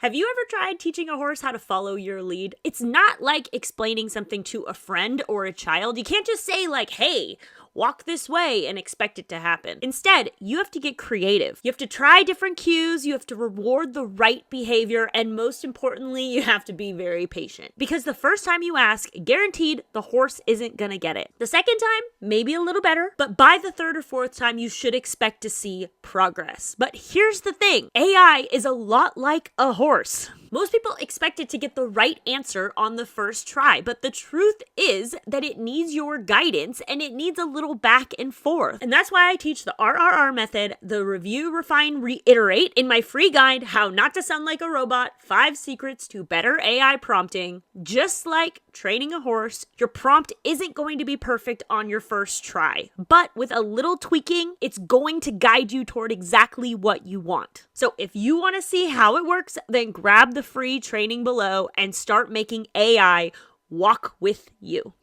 Have you ever tried teaching a horse how to follow your lead? It's not like explaining something to a friend or a child. You can't just say, like, hey, walk this way and expect it to happen. Instead, you have to get creative. You have to try different cues, you have to reward the right behavior, and most importantly, you have to be very patient. Because the first time you ask, guaranteed the horse isn't gonna get it. The second time, maybe a little better, but by the third or fourth time, you should expect to see progress. But here's the thing, AI is a lot like a horse. Most people expect it to get the right answer on the first try, but the truth is that it needs your guidance and it needs a little back and forth. And that's why I teach the RRR method, the review, refine, reiterate in my free guide, How Not to Sound Like a Robot, 5 Secrets to Better AI Prompting. Just like training a horse, your prompt isn't going to be perfect on your first try, but with a little tweaking, it's going to guide you toward exactly what you want. So if you want to see how it works, then grab the free training below and start making AI walk with you.